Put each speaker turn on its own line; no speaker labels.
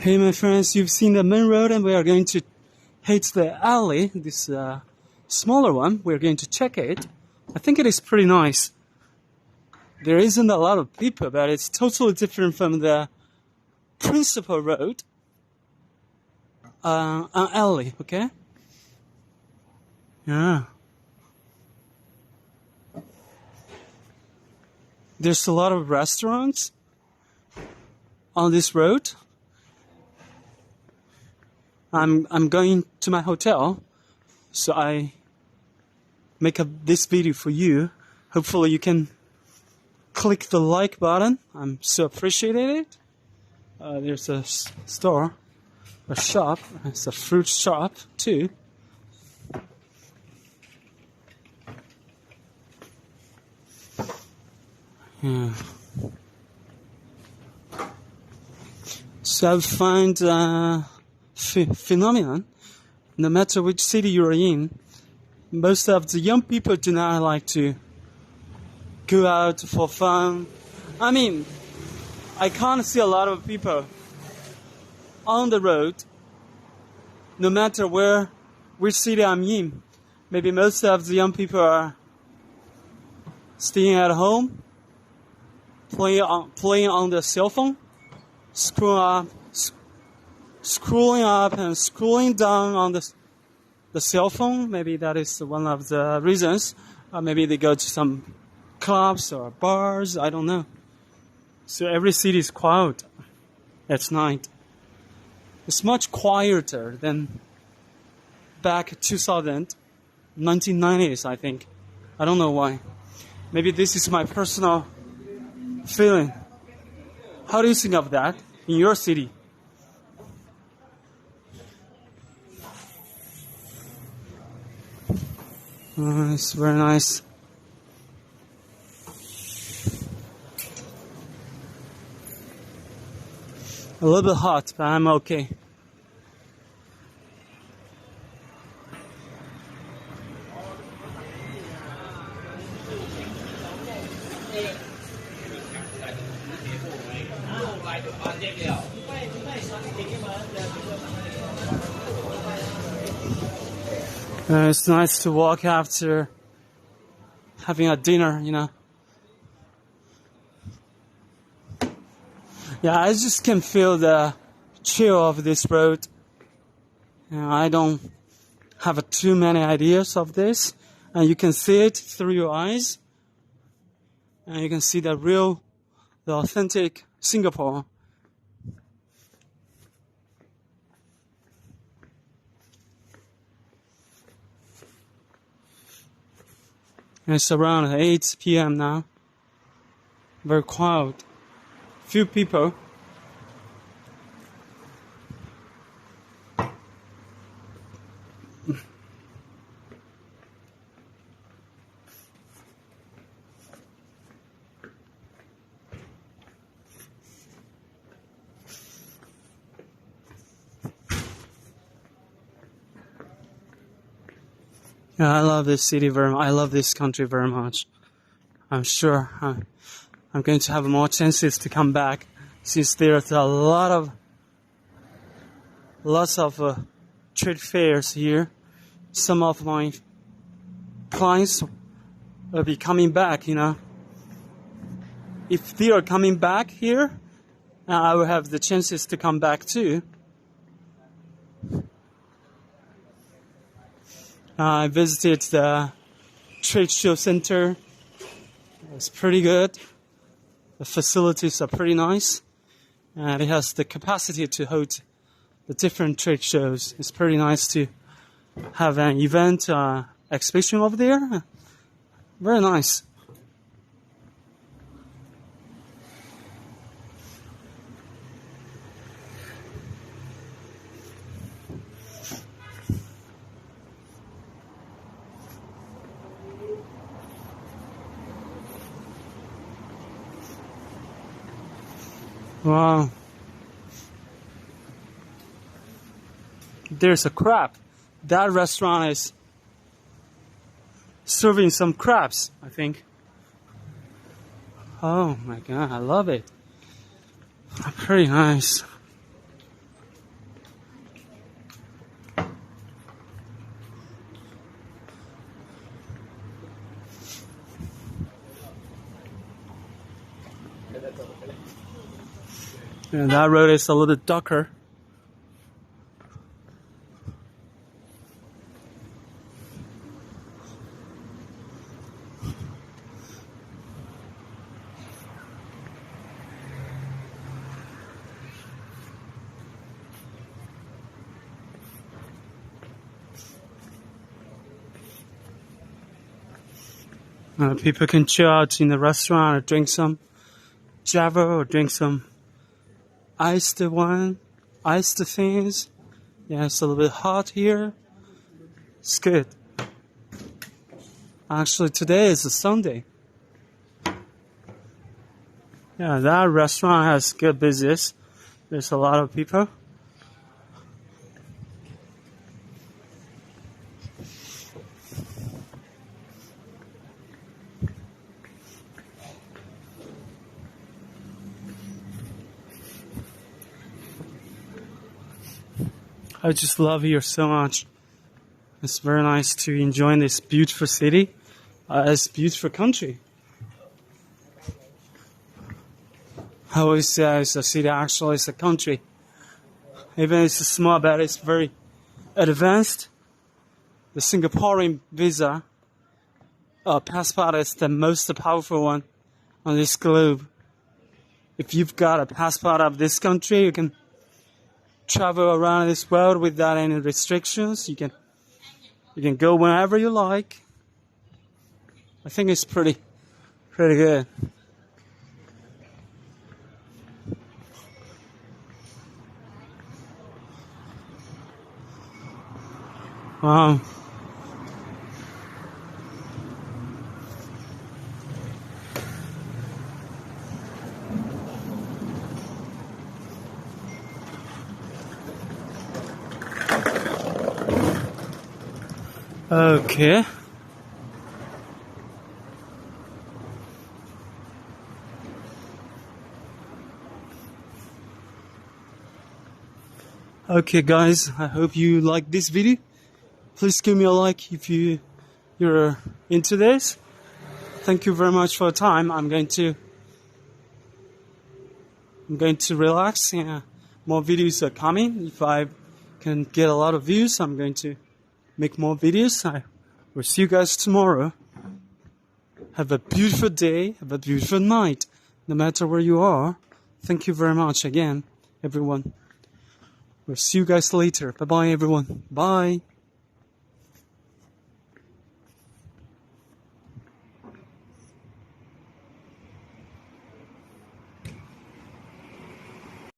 Hey my friends, you've seen the main road and we are going to hit the alley, this smaller one. We're going to check it. I think it is pretty nice. There isn't a lot of people, but it's totally different from the principal road. An alley, okay? Yeah. There's a lot of restaurants on this road. I'm going to my hotel, so I make this video for you. Hopefully you can click the like button. I'm so appreciated it. There's a store, a shop. It's a fruit shop too. Yeah. So I find phenomenon. No matter which city you're in, most of the young people do not like to go out for fun. I mean, I can't see a lot of people on the road, no matter which city I'm in. Maybe most of the young people are staying at home, playing on their cell phone, scrolling up and scrolling down on the cell phone. Maybe that is one of the reasons. Maybe they go to some clubs or bars, I don't know. So every city is quiet at night. It's much quieter than back 1990s, I think. I don't know why. Maybe this is my personal feeling. How do you think of that in your city? It's very nice. A little bit hot, but I'm okay. It's nice to walk after having a dinner, you know. Yeah, I just can feel the chill of this road. You know, I don't have too many ideas of this, and you can see it through your eyes, and you can see the authentic Singapore. And it's around 8 p.m. now. Very quiet. Few people. Yeah, I love this city very much. I love this country very much. I'm sure I'm going to have more chances to come back, since there's lots of trade fairs here. Some of my clients will be coming back, you know. If they are coming back here, I will have the chances to come back too. I visited the trade show center. It's pretty good. The facilities are pretty nice, and it has the capacity to hold the different trade shows. It's pretty nice to have an event exhibition over there. Very nice. Wow. There's a crab. That restaurant is serving some crabs, I think. Oh my god, I love it. Pretty nice. And that road is a little bit darker. People can chill out in the restaurant or drink some Java or drink some iced wine, iced things. Yeah, it's a little bit hot here. It's good. Actually, today is a Sunday. Yeah, that restaurant has good business. There's a lot of people. I just love here so much. It's very nice to enjoy this beautiful city, this beautiful country. I always say it's a city, actually it's a country. Even it's small, but it's very advanced. The Singaporean visa passport is the most powerful one on this globe. If you've got a passport of this country, you can travel around this world without any restrictions. You can go whenever you like. I think it's pretty good. Wow. Okay. Okay guys, I hope you like this video. Please give me a like if you're into this. Thank you very much for your time. I'm going to relax. Yeah, more videos are coming. If I can get a lot of views, I'm going to make more videos. I will see you guys tomorrow. Have a beautiful day. Have a beautiful night. No matter where you are. Thank you very much again, everyone. We'll see you guys later. Bye-bye, everyone. Bye.